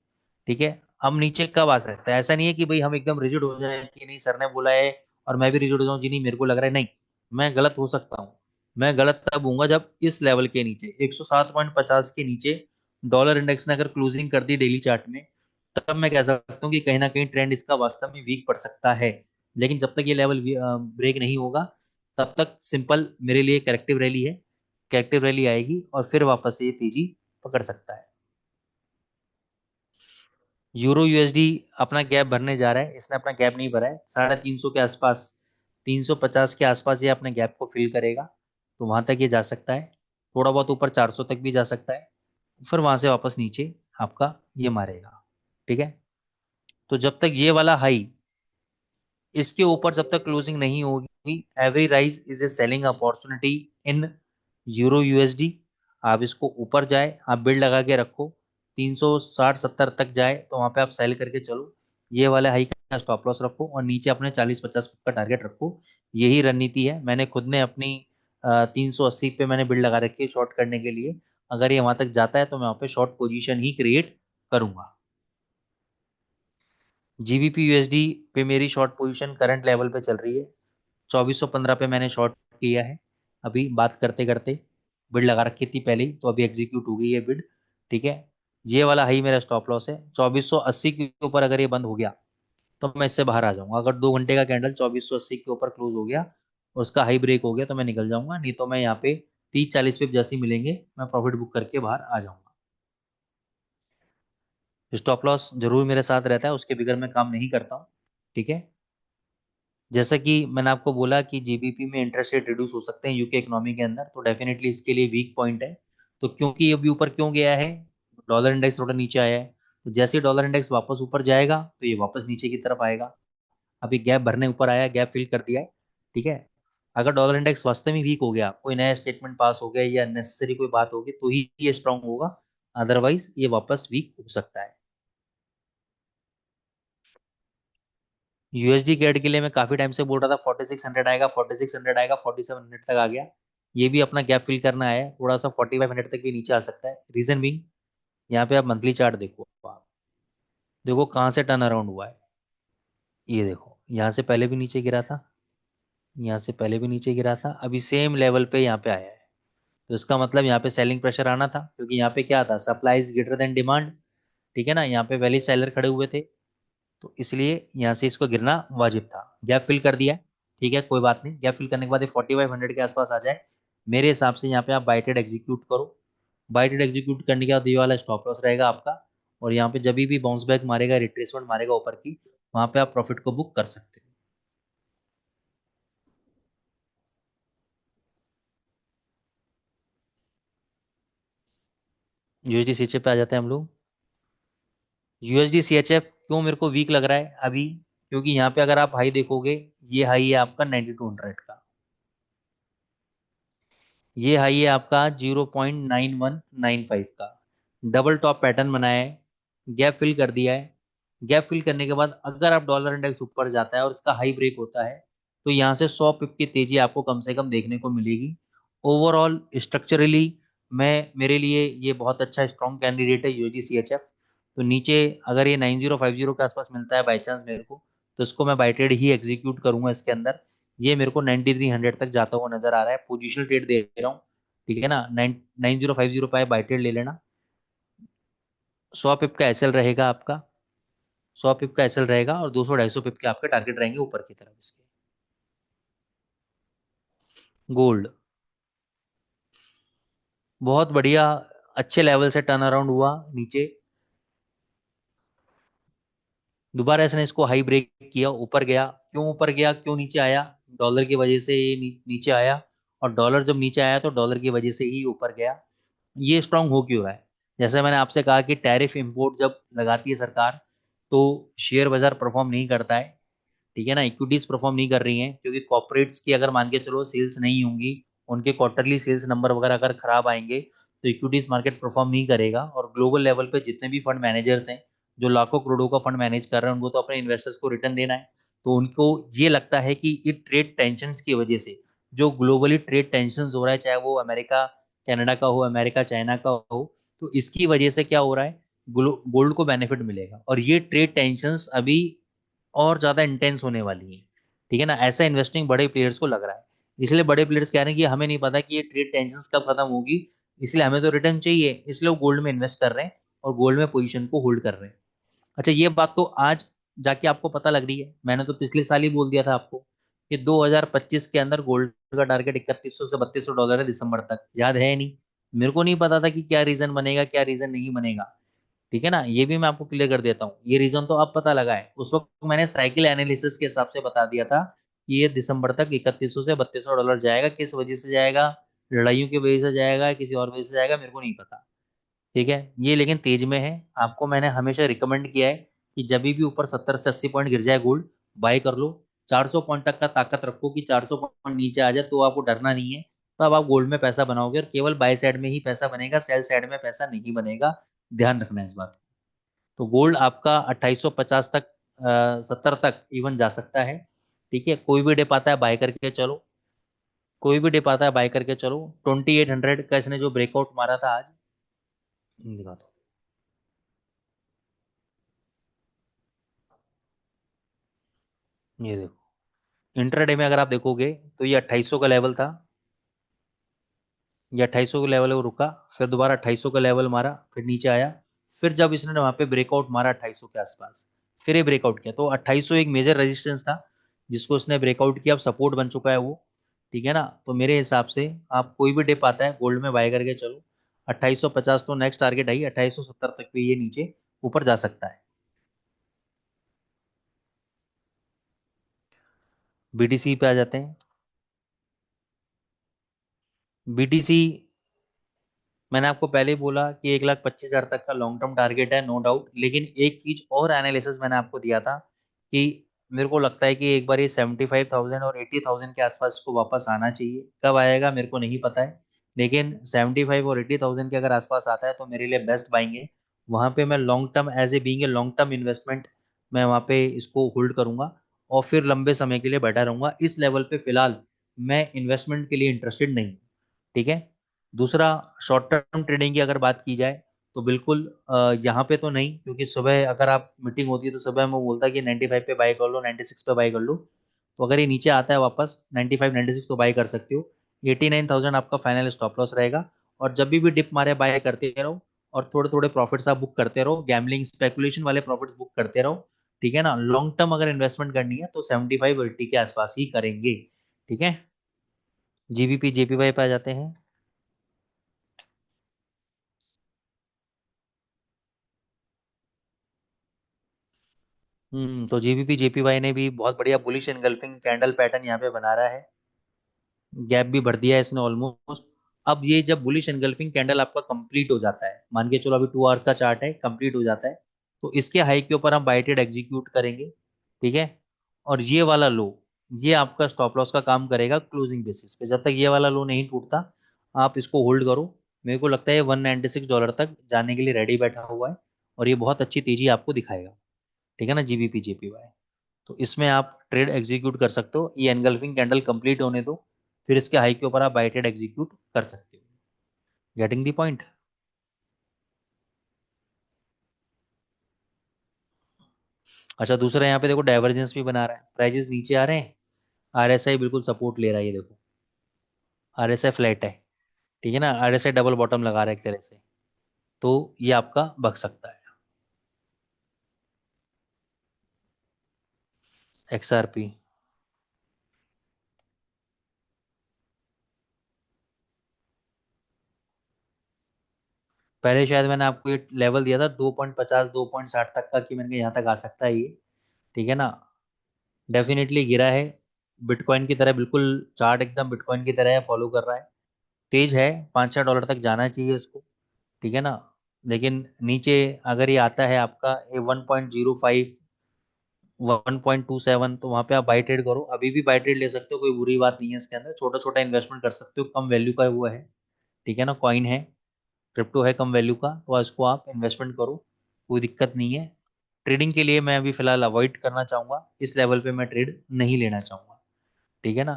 ठीक है, हम नीचे कब आ सकता है, ऐसा नहीं है कि भाई हम एकदम रिजिड हो जाए कि नहीं सर ने बोला है और मैं भी रिजिड हो जाऊं जी नहीं मेरे को लग रहा है, नहीं, मैं गलत हो सकता हूँ। मैं गलत तब होऊंगा जब इस लेवल के नीचे 107.50 के नीचे डॉलर इंडेक्स ने अगर क्लोजिंग कर दी डेली चार्ट में, तब मैं कह सकता हूँ कि कहीं ना कहीं ट्रेंड इसका वास्तव में वीक पड़ सकता है। लेकिन जब तक ये लेवल ब्रेक नहीं होगा तब तक सिंपल मेरे लिए करेक्टिव रैली है। करेक्टिव रैली आएगी और फिर वापस से ये तेजी पकड़ सकता है। यूरो यूएसडी अपना गैप भरने जा रहा है, इसने अपना गैप नहीं भरा है, 350 के आसपास, 350 के आसपास ये अपने गैप को फिल करेगा, तो वहां तक ये जा सकता है, थोड़ा बहुत ऊपर 400 तक भी जा सकता है, फिर वहां से वापस नीचे आपका ये मारेगा। ठीक है, तो जब तक ये वाला हाई इसके ऊपर जब तक क्लोजिंग नहीं होगी, every rise is a selling opportunity in euro USD. आप इसको ऊपर जाए आप बिल्ड लगा के रखो, 360-70 तक जाए तो वहां पे आप सेल करके चलो, ये वाला हाई का स्टॉप लॉस रखो और नीचे अपने 40-50 का टारगेट रखो। यही रणनीति है, मैंने खुद ने अपनी 380 पे मैंने बिल्ड लगा रखी है शॉर्ट करने के लिए। अगर ये वहां तक जाता है तो मैं वहां पे शॉर्ट पोजीशन ही क्रिएट करूंगा। जीबीपी यूएसडी पे मेरी शॉर्ट पोजीशन करंट लेवल पे चल रही है, 2415 पे मैंने शॉर्ट किया है अभी बात करते करते, बिड लगा रखी थी पहले ही, तो अभी एग्जीक्यूट हो गई है बिड। ठीक है, ये वाला हाई मेरा स्टॉप लॉस है, 2480 के ऊपर अगर ये बंद हो गया तो मैं इससे बाहर आ जाऊंगा। अगर 2 घंटे का कैंडल 2480 के ऊपर क्लोज हो गया और उसका हाई ब्रेक हो गया तो मैं निकल जाऊंगा, नहीं तो मैं यहाँ पे 30-40 पिप जैसे ही मिलेंगे मैं प्रॉफिट बुक करके बाहर आ जाऊंगा। स्टॉप लॉस जरूर मेरे साथ रहता है, उसके बगैर मैं काम नहीं करता हूँ। ठीक है, जैसा कि मैंने आपको बोला कि जीबीपी में इंटरेस्ट रेट रिड्यूस हो सकते हैं यूके इकोनॉमी के अंदर, तो डेफिनेटली इसके लिए वीक पॉइंट है। तो क्योंकि ये अभी ऊपर क्यों गया है, डॉलर इंडेक्स थोड़ा नीचे आया है, तो जैसे ही डॉलर इंडेक्स वापस ऊपर जाएगा तो ये वापस नीचे की तरफ आएगा। अभी गैप भरने ऊपर आया, गैप फिल कर दिया है। ठीक है, अगर डॉलर इंडेक्स वास्तव में वीक हो गया, कोई नया स्टेटमेंट पास हो गया या नेसेसरी कोई बात होगी तो ही ये स्ट्रांग होगा, अदरवाइज ये वापस वीक हो सकता है। यूएसडी कैड के लिए मैं काफी टाइम से बोल रहा था 4600 आएगा, 4600 आएगा, 4700 तक आ गया। ये भी अपना गैप फिल करना है, थोड़ा सा 4500 तक भी नीचे आ सकता है। रीजन बिंग, यहाँ पे आप मंथली चार्ट देखो, आप देखो कहाँ से टर्न अराउंड हुआ है। ये देखो यहाँ से पहले भी नीचे गिरा था, यहाँ से पहले भी नीचे गिरा था, अभी सेम लेवल पे यहाँ पे आया है। तो इसका मतलब यहाँ पे सेलिंग प्रेशर आना था, क्योंकि यहाँ पे क्या था, supply is greater than demand. ठीक है ना, यहाँ पे वैली सेलर खड़े हुए थे, तो इसलिए यहाँ से इसको गिरना वाजिब था। गैप फिल कर दिया है, ठीक है कोई बात नहीं, गैप फिल करने के बाद ये 4500 के आसपास आ जाए, मेरे हिसाब से यहाँ पे आप बाय ट्रेड एग्जीक्यूट करो। बाय ट्रेड एग्जीक्यूट करने के बाद ये वाला स्टॉप लॉस रहेगा आपका, और यहाँ पे जब भी बाउंस बैक मारेगा, रिट्रेसमेंट मारेगा ऊपर की, वहां पे आप प्रॉफिट को बुक कर सकते हो। यूएसडी सीएचएफ पे आ जाते हैं हम लोग। यूएसडी सीएचएफ क्यों मेरे को वीक लग रहा है अभी, क्योंकि यहाँ पे अगर आप हाई देखोगे, ये हाई है आपका 9200 का, ये हाई है आपका 0.9195 का, डबल टॉप पैटर्न बनाया है, गैप फिल कर दिया है। गैप फिल करने के बाद अगर आप डॉलर इंडेक्स ऊपर जाता है और इसका हाई ब्रेक होता है, तो यहाँ से 100 पिप की तेजी आपको कम से कम देखने को मिलेगी। ओवरऑल स्ट्रक्चरली मैं, मेरे लिए ये बहुत अच्छा स्ट्रॉन्ग कैंडिडेट है यूएसडी सीएचएफ। तो नीचे अगर ये 9050 के आसपास मिलता है बाई चांस मेरे को, तो इसको मैं बाई ट्रेड ही एग्जीक्यूट करूंगा इसके अंदर। ये मेरे को 9300 तक जाता हुआ नजर आ रहा है, पोजिशनल ट्रेड दे रहा हूँ। ठीक है ना, 9050 पे बाई ट्रेड ले लेना। 100 पिप का एसएल रहेगा आपका, 100 पिप का एसएल रहेगा, और 200-250 पिप के आपके टारगेट रहेंगे ऊपर की तरफ इसके। गोल्ड बहुत बढ़िया, अच्छे लेवल से टर्न अराउंड हुआ नीचे, दोबारा इसने इसको हाई ब्रेक किया, ऊपर गया। क्यों ऊपर गया, क्यों नीचे आया, डॉलर की वजह से ये नीचे आया, और डॉलर जब नीचे आया तो डॉलर की वजह से ही ऊपर गया। ये स्ट्रांग हो क्यों रहा है, जैसे मैंने आपसे कहा कि टैरिफ इंपोर्ट जब लगाती है सरकार, तो शेयर बाजार परफॉर्म नहीं करता है। ठीक है ना, इक्विटीज परफॉर्म नहीं कर रही हैं, क्योंकि कॉर्पोरेट्स की अगर मान के चलो सेल्स नहीं होंगी, उनके क्वार्टरली सेल्स नंबर वगैरह अगर खराब आएंगे, तो इक्विटीज मार्केट परफॉर्म नहीं करेगा। और ग्लोबल लेवल पे जितने भी फंड मैनेजर्स हैं, जो लाखों करोड़ों का फंड मैनेज कर रहे हैं, उनको तो अपने इन्वेस्टर्स को रिटर्न देना है। तो उनको ये लगता है कि ये ट्रेड टेंशन की वजह से, जो ग्लोबली ट्रेड टेंशन हो रहा है, चाहे वो अमेरिका कनाडा का हो, अमेरिका चाइना का हो, तो इसकी वजह से क्या हो रहा है, गोल्ड को बेनिफिट मिलेगा, और ये ट्रेड टेंशंस अभी और ज्यादा इंटेंस होने वाली है। ठीक है ना, ऐसा इन्वेस्टिंग बड़े प्लेयर्स को लग रहा है, इसलिए बड़े प्लेयर्स कह रहे हैं कि हमें नहीं पता कि ये ट्रेड टेंशन कब खत्म होगी, इसलिए हमें तो रिटर्न चाहिए, इसलिए वो गोल्ड में इन्वेस्ट कर रहे हैं और गोल्ड में पोजीशन को होल्ड कर रहे हैं। अच्छा, ये बात तो आज जाके आपको पता लग रही है, मैंने तो पिछले साल ही बोल दिया था आपको कि 2025 के अंदर गोल्ड का टारगेट 3100 से 3200 डॉलर है दिसंबर तक, याद है नहीं? मेरे को नहीं पता था कि क्या रीजन बनेगा क्या रीजन नहीं बनेगा, ठीक है ना, ये भी मैं आपको क्लियर कर देता हूँ। ये रीजन तो अब पता लगा है, उस वक्त मैंने साइकिल एनालिसिस के हिसाब से बता दिया था कि ये दिसंबर तक 3100 से 3200 डॉलर जाएगा। किस वजह से जाएगा, लड़ाइयों की वजह से जाएगा, किसी और वजह से जाएगा, मेरे को नहीं पता। ठीक है, ये लेकिन तेज में है। आपको मैंने हमेशा रिकमेंड किया है कि जब भी ऊपर 70 से 80 पॉइंट गिर जाए गोल्ड, बाय कर लो। 400 पॉइंट तक का ताकत रखो कि 400 पॉइंट नीचे आ जाए तो आपको डरना नहीं है। तब आप गोल्ड में पैसा बनाओगे, और केवल बाय साइड में ही पैसा बनेगा, सेल साइड में पैसा नहीं बनेगा। ध्यान रखना इस बात। तो गोल्ड आपका 2850 तक, 70 तक इवन जा सकता है। ठीक है, कोई भी डिप आता है बाय करके चलो। कोई भी डिप आता है बाय करके चलो। 2800 का इसने जो ब्रेकआउट मारा था आज, दिखा दो। ये देखो, इंट्राडे में अगर आप देखोगे तो ये 2800 का लेवल था। ये 2800 का लेवल है, वो रुका, फिर दोबारा 2800 का लेवल मारा, फिर नीचे आया। फिर जब इसने वहां पे ब्रेकआउट मारा 2800 के आसपास, फिर ये ब्रेकआउट किया, तो 2800 एक मेजर रेजिस्टेंस था जिसको उसने ब्रेकआउट किया, अब सपोर्ट बन चुका है वो। ठीक है ना, तो मेरे हिसाब से आप कोई भी डिप आता है गोल्ड में बाय करके चलो। 2850 तो नेक्स्ट टारगेट है ही, 2870 तक भी ये नीचे ऊपर जा सकता है। बीटीसी पे आ जाते हैं। बीटीसी, मैंने आपको पहले ही बोला कि 1,25,000 तक का लॉन्ग टर्म टारगेट है, नो डाउट। लेकिन एक चीज और एनालिसिस मैंने आपको दिया था कि मेरे को लगता है कि एक बार ये 75,000 और 80,000 के आसपास इसको वापस आना चाहिए। कब आएगा मेरे को नहीं पता है, लेकिन 75 और 80,000 के अगर आसपास आता है तो मेरे लिए बेस्ट बाइंग है। वहां पे मैं long term, as a being a long term investment, मैं वहां पे इसको होल्ड करूंगा और फिर लंबे समय के लिए बैठा रहूंगा। इस लेवल पे फिलहाल मैं इन्वेस्टमेंट के लिए इंटरेस्टेड नहीं हूं। ठीक है। दूसरा, शॉर्ट टर्म ट्रेडिंग की अगर बात की जाए तो बिल्कुल यहाँ पे तो नहीं, क्योंकि सुबह अगर आप मीटिंग होती है तो सुबह मैं बोलता कि 95 पे बाय कर लो, 96 पे बाय कर लो। तो अगर ये नीचे आता है वापस 95 96 तो बाय कर सकते हो। 89,000 आपका फाइनल स्टॉप लॉस रहेगा। और जब भी डिप मारे बाय करते रहो, और थोड़े थोड़े प्रॉफिट्स आप बुक करते रहो, गैम्बलिंग स्पेकुलेशन वाले प्रॉफिट्स बुक करते रहो। ठीक है ना, लॉन्ग टर्म अगर इन्वेस्टमेंट करनी है तो 75 80 के आसपास ही करेंगे। ठीक है। जीबीपी जेपीवाई पे आ जाते हैं। तो जीबीपी जेपीवाई ने भी बहुत बढ़िया बुलिश एनगल्फिंग कैंडल पैटर्न यहाँ पे बना रहा है। गैप भी भर दिया है इसने ऑलमोस्ट। अब ये जब बुलिश एनगल्फिंग कैंडल आपका कंप्लीट हो जाता है, मान के चलो अभी 2 आवर्स का चार्ट है, कंप्लीट हो जाता है, तो इसके हाई के ऊपर हम बाय ट्रेड एग्जीक्यूट करेंगे। ठीक है। और ये वाला लो, ये आपका स्टॉप लॉस का काम करेगा क्लोजिंग बेसिस पे। जब तक ये वाला लो नहीं टूटता, आप इसको होल्ड करो। मेरे को लगता है 196 डॉलर तक जाने के लिए रेडी बैठा हुआ है, और ये बहुत अच्छी तेजी आपको दिखाएगा। ठीक है ना, जीबीपी जेपीवाई। तो इसमें आप ट्रेड एग्जीक्यूट कर सकते हो, ये एनगल्फिंग कैंडल कंप्लीट होने दो, फिर इसके हाई के ऊपर आप बाय ट्रेड एग्जीक्यूट कर सकते हो। Getting the point. अच्छा, दूसरा यहाँ पे देखो डाइवर्जेंस भी बना रहा है, प्राइजेस नीचे आ रहे हैं, आरएसआई बिल्कुल सपोर्ट ले रहा है, ये देखो आरएसआई फ्लैट है। ठीक है ना, आरएसआई डबल बॉटम लगा रहा है एक तरह से, तो ये आपका बच सकता है। एक्सआरपी, पहले शायद मैंने आपको ये लेवल दिया था 2.50 2.60 तक का, कि मैंने कहा यहाँ तक आ सकता है ये। ठीक है ना, डेफिनेटली गिरा है। बिटकॉइन की तरह बिल्कुल, चार्ट एकदम बिटकॉइन की तरह है, फॉलो कर रहा है, तेज है। 5-6 डॉलर तक जाना चाहिए इसको। ठीक है ना, लेकिन नीचे अगर ये आता है आपका ये 1.05 1.27, तो वहां पे आप बाई ट्रेड करो, अभी भी बाई ट्रेड ले सकते हो, कोई बुरी बात नहीं है इसके अंदर। छोटा छोटा इन्वेस्टमेंट कर सकते हो, कम वैल्यू का वो है। ठीक है ना, कॉइन है, क्रिप्टो है कम वैल्यू का, तो इसको आप इन्वेस्टमेंट करो, कोई दिक्कत नहीं है। ट्रेडिंग के लिए मैं अभी फिलहाल अवॉइड करना चाहूंगा, इस लेवल पे मैं ट्रेड नहीं लेना चाहूंगा। ठीक है ना,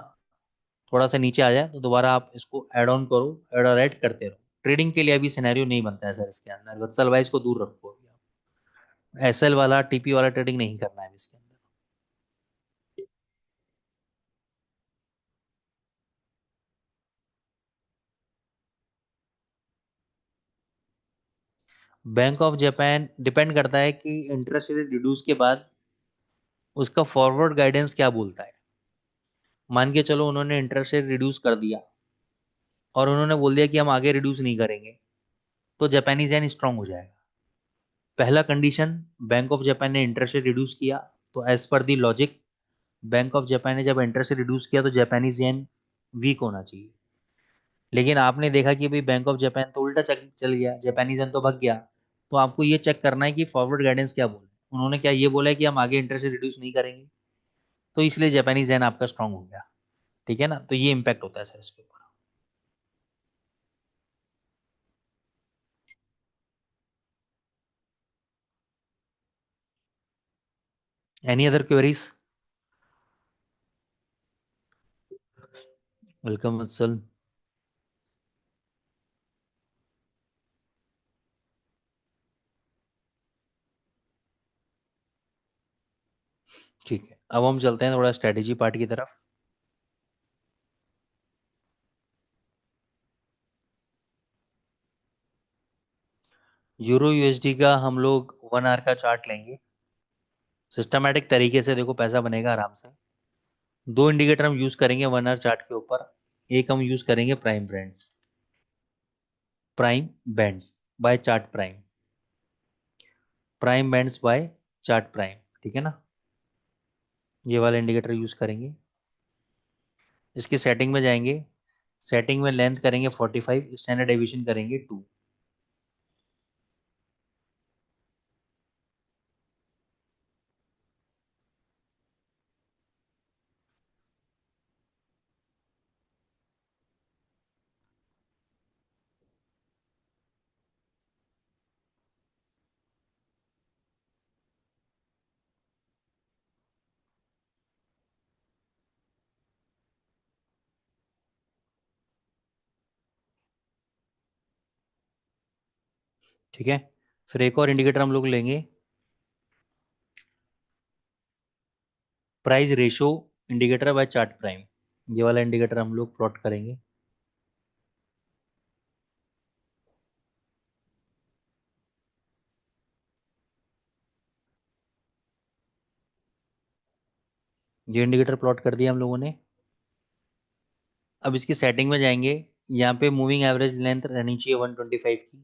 थोड़ा सा नीचे आ जाए तो दोबारा आप इसको ऐड ऑन करो, ऐड और ऐड करते रहो। ट्रेडिंग के लिए अभी सिनेरियो नहीं बनता है सर इसके अंदर, वत्सल वाइज को दूर रखो अभी आप। एसएल वाला टीपी वाला ट्रेडिंग नहीं करना है अभी इसके अंदर। बैंक ऑफ जापान डिपेंड करता है कि इंटरेस्ट रेट रिड्यूस के बाद उसका फॉरवर्ड गाइडेंस क्या बोलता है। मान के चलो उन्होंने इंटरेस्ट रेट रिड्यूस कर दिया, और उन्होंने बोल दिया कि हम आगे रिड्यूस नहीं करेंगे, तो जापानीज येन स्ट्रांग हो जाएगा। पहला कंडीशन, बैंक ऑफ जापान ने इंटरेस्ट रेट रिड्यूस किया, तो as per the logic bank of Japan ने जब इंटरेस्ट रेट रिड्यूस किया तो जापानीज येन वीक होना चाहिए। लेकिन आपने देखा कि भाई बैंक ऑफ जापान तो उल्टा चल गया, जापानीज येन तो भाग गया। तो आपको ये चेक करना है कि फॉरवर्ड गाइडेंस क्या बोले, उन्होंने क्या ये बोला है कि हम आगे इंटरेस्ट रेट रिड्यूस नहीं करेंगे, तो इसलिए जापानीज येन आपका स्ट्रांग हो गया। ठीक है ना, तो ये इम्पैक्ट होता है सर इसके ऊपर। Any other queries? वेलकम वत्सल। ठीक है, अब हम चलते हैं थोड़ा स्ट्रेटेजी पार्ट की तरफ। यूरो यूएसडी का हम लोग 1 आवर का चार्ट लेंगे। सिस्टमैटिक तरीके से देखो पैसा बनेगा आराम से। दो इंडिकेटर हम यूज करेंगे 1 आवर चार्ट के ऊपर। एक हम यूज करेंगे prime bands by chart prime, prime bands by chart prime. ठीक है ना, ये वाला इंडिकेटर यूज करेंगे। इसकी सेटिंग में जाएंगे, सेटिंग में लेंथ करेंगे 45, स्टैंडर्ड डेविएशन करेंगे 2। ठीक है, फिर एक और इंडिकेटर हम लोग लेंगे, price ratio indicator by chart prime. ये वाला इंडिकेटर हम लोग प्लॉट करेंगे। ये इंडिकेटर प्लॉट कर दिया हम लोगों ने। अब इसकी सेटिंग में जाएंगे, यहाँ पे मूविंग एवरेज लेंथ रहनी चाहिए 125 की।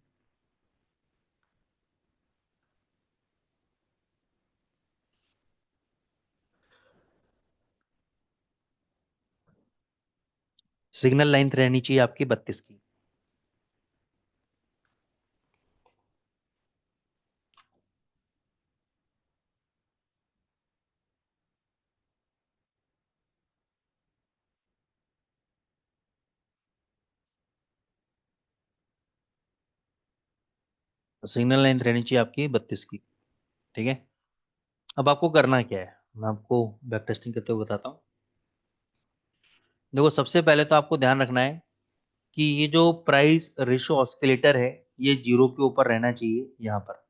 सिग्नल लेंथ रहनी चाहिए आपकी 32 की। सिग्नल लेंथ रहनी चाहिए आपकी 32 की। ठीक है, अब आपको करना क्या है, मैं आपको बैक टेस्टिंग करते हुए बताता हूँ। देखो, सबसे पहले तो आपको ध्यान रखना है कि ये जो प्राइस रेशो ऑस्किलेटर है, ये जीरो के ऊपर रहना चाहिए यहाँ पर।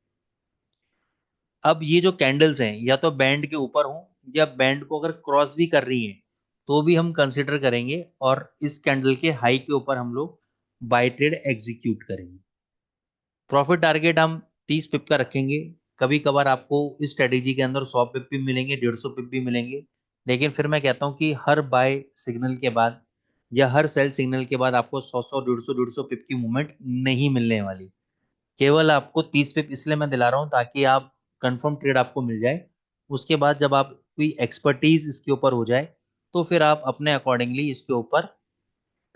अब ये जो कैंडल्स हैं या तो बैंड के ऊपर हो, या बैंड को अगर क्रॉस भी कर रही हैं तो भी हम कंसिडर करेंगे, और इस कैंडल के हाई के ऊपर हम लोग बाय ट्रेड एग्जीक्यूट करेंगे। प्रॉफिट टारगेट हम 30 पिप का रखेंगे। कभी कभार आपको इस स्ट्रेटेजी के अंदर 100 पिप भी मिलेंगे, 150 पिप भी मिलेंगे। लेकिन फिर मैं कहता हूँ कि हर बाय सिग्नल के बाद या हर सेल सिग्नल के बाद आपको 100 100 150 पिप की मूवमेंट नहीं मिलने वाली। केवल आपको 30 पिप इसलिए मैं दिला रहा हूँ ताकि आप कंफर्म ट्रेड आपको मिल जाए। उसके बाद जब आप कोई एक्सपर्टीज इसके ऊपर हो जाए तो फिर आप अपने अकॉर्डिंगली इसके ऊपर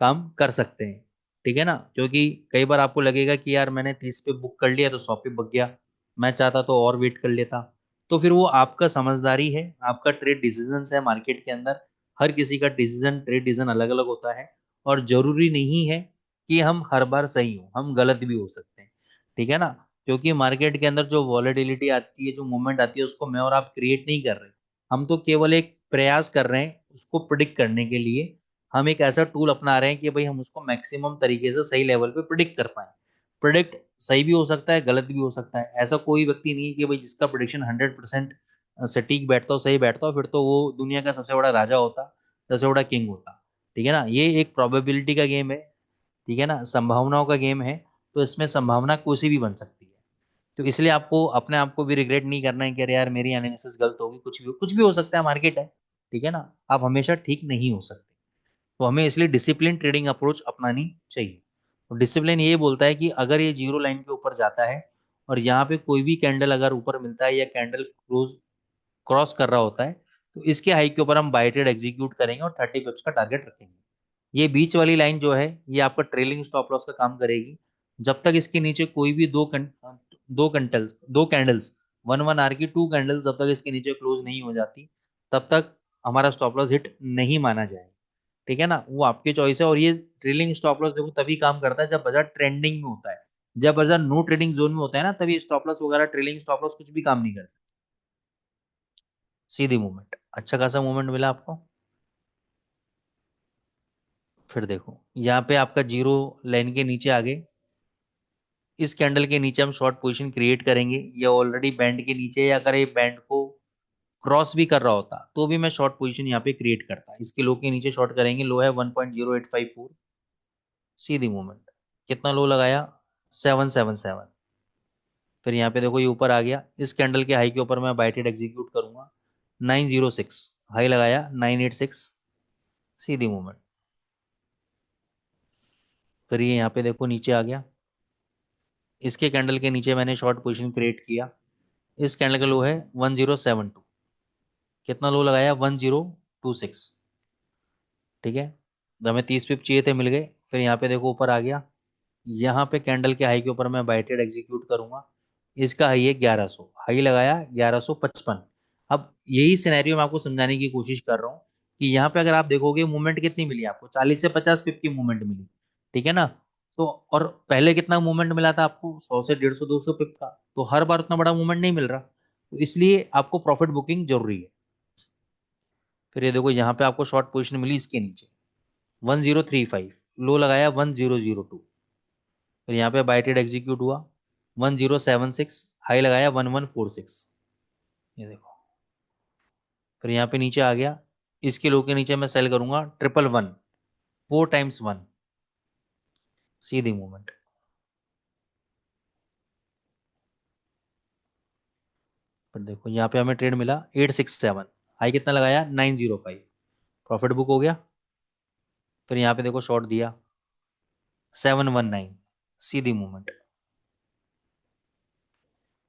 काम कर सकते हैं। ठीक है ना, क्योंकि कई बार आपको लगेगा कि यार मैंने 30 पे बुक कर लिया तो 100 पे बग गया, मैं चाहता तो और वेट कर लेता। तो फिर वो आपका समझदारी है, आपका ट्रेड डिसीजन है मार्केट के अंदर। हर किसी का डिसीजन, ट्रेड डिसीजन अलग अलग होता है, और जरूरी नहीं है कि हम हर बार सही हो, हम गलत भी हो सकते हैं। ठीक है ना, क्योंकि मार्केट के अंदर जो वॉलेटिलिटी आती है, जो मूवमेंट आती है, उसको मैं और आप क्रिएट नहीं कर रहे। हम तो केवल एक प्रयास कर रहे हैं उसको प्रिडिक्ट करने के लिए। हम एक ऐसा टूल अपना रहे हैं कि भाई हम उसको मैक्सिमम तरीके से सही लेवल पे प्रिडिक्ट कर पाए। प्रिडिक्ट सही भी हो सकता है, गलत भी हो सकता है। ऐसा कोई व्यक्ति नहीं है कि भाई जिसका प्रिडिक्शन 100% सटीक बैठता हो, सही बैठता हो, फिर तो वो दुनिया का सबसे बड़ा राजा होता, सबसे बड़ा किंग होता। ठीक है ना, ये एक प्रोबेबिलिटी का गेम है। ठीक है ना, संभावनाओं का गेम है। तो इसमें संभावना कुछ भी बन सकती है। तो इसलिए आपको अपने आप को भी रिग्रेट नहीं करना है कि अरे यार मेरी एनालिसिस गलत होगी, कुछ भी हो सकता है, मार्केट है। ठीक है ना, आप हमेशा ठीक नहीं हो सकते। तो हमें इसलिए डिसिप्लिन ट्रेडिंग अप्रोच अपनानी चाहिए। तो डिसिप्लिन ये बोलता है कि अगर ये जीरो लाइन के ऊपर जाता है और यहाँ पे कोई भी कैंडल अगर ऊपर मिलता है या कैंडल क्लोज क्रॉस कर रहा होता है तो इसके हाई के ऊपर हम बाय ट्रेड एग्जीक्यूट करेंगे और 30 पिप्स का टारगेट रखेंगे। ये बीच वाली लाइन जो है ये आपका ट्रेलिंग स्टॉप लॉस का काम करेगी। जब तक इसके नीचे कोई भी दो कैंडल्स 1 1 आर की 2 कैंडल्स जब तक इसके नीचे क्लोज नहीं हो जाती तब तक हमारा स्टॉप लॉस हिट नहीं माना जाएगा। ठीक है ना, वो आपकी चॉइस है। और ये ट्रेलिंग स्टॉप लॉस देखो तभी काम करता है जब बाजार ट्रेंडिंग में होता है। जब बाजार नो ट्रेडिंग जोन में होता है ना तभी स्टॉप लॉस वगैरह ट्रेलिंग स्टॉप लॉस कुछ भी काम नहीं करता। सीधी मूवमेंट, अच्छा खासा मूवमेंट मिला आपको। फिर देखो यहाँ पे आपका जीरो लाइन के नीचे आ गए। इस कैंडल के नीचे हम शॉर्ट पोजीशन क्रिएट करेंगे। ये ऑलरेडी बैंड के नीचे है, अगर ये बैंड को क्रॉस भी कर रहा होता तो भी मैं शॉर्ट पोजीशन यहाँ पे क्रिएट करता। इसके लो के नीचे शॉर्ट करेंगे, लो है 1.0854। सीधी मूवमेंट, कितना लो लगाया 777। फिर यहाँ पे देखो ये ऊपर आ गया। इस कैंडल के हाई के ऊपर मैं बाय ट्रेड एग्जीक्यूट करूंगा 906। हाई लगाया 986। सीधी मूवमेंट। फिर ये यहाँ पे देखो नीचे आ गया। इसके कैंडल के नीचे मैंने शॉर्ट पोजीशन क्रिएट किया। इस कैंडल का लो है 1072। कितना लो लगाया 1026। ठीक है, तो हमें 30 पिप चाहिए थे, मिल गए। फिर यहाँ पे देखो ऊपर आ गया। यहाँ पे कैंडल के हाई के ऊपर मैं बाय ट्रेड एग्जीक्यूट करूंगा। इसका हाई है 1100, हाई लगाया 1155। अब यही सिनेरियो मैं आपको समझाने की कोशिश कर रहा हूँ कि यहाँ पे अगर आप देखोगे मूवमेंट कितनी मिली आपको, 40 से 50 पिप की मूवमेंट मिली। ठीक है ना। तो और पहले कितना मूवमेंट मिला था आपको, 100 से 150 200 पिप का। तो हर बार उतना बड़ा मूवमेंट नहीं मिल रहा, तो इसलिए आपको प्रॉफिट बुकिंग जरूरी है। फिर ये देखो यहाँ पे आपको शॉर्ट पोजिशन मिली इसके नीचे 1035। लो लगाया 1002। फिर यहाँ पे बाय ट्रेड एग्जीक्यूट हुआ 1076। हाई लगाया 1146। ये देखो, फिर यहाँ पे नीचे आ गया। इसके लो के नीचे मैं सेल करूंगा 111, 4 टाइम्स 1। सीधी मूवमेंट। फिर देखो यहाँ पे हमें ट्रेड मिला 867। हाई कितना लगाया 905। प्रॉफिट बुक हो गया। फिर यहाँ पे देखो शॉर्ट दिया 719। सीधी मूवमेंट।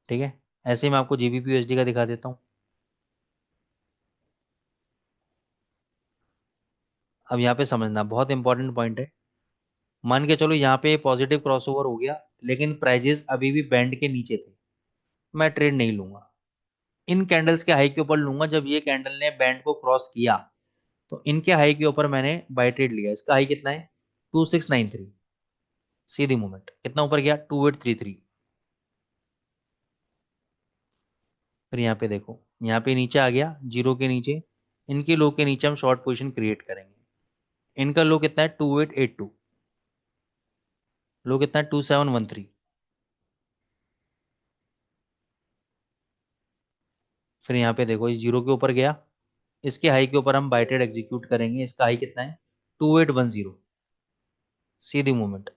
ठीक है, ऐसे ही मैं आपको जीबीपी यूएसडी का दिखा देता हूँ। अब यहाँ पे समझना बहुत इंपॉर्टेंट पॉइंट है। मान के चलो यहाँ पे पॉजिटिव क्रॉसओवर हो गया लेकिन प्राइजेस अभी भी बैंड के नीचे थे, मैं ट्रेड नहीं लूंगा। इन कैंडल्स के हाई के ऊपर लूंगा जब ये कैंडल ने बैंड को क्रॉस किया। तो इनके हाई के ऊपर मैंने बाय ट्रेड लिया। इसका हाई कितना है 2693। सीधी मूवमेंट, कितना ऊपर गया 2833। फिर यहाँ पे देखो यहाँ पे नीचे आ गया जीरो के नीचे। इनके लो के नीचे हम शॉर्ट पोजीशन क्रिएट करेंगे। इनका लो कितना है 2882। लो कितना है 2713। फिर यहाँ पे देखो इस जीरो के ऊपर गया। इसके हाई के ऊपर हम बाय ट्रेड एग्जीक्यूट करेंगे। इसका हाई कितना है 2810। सीधी मूवमेंट।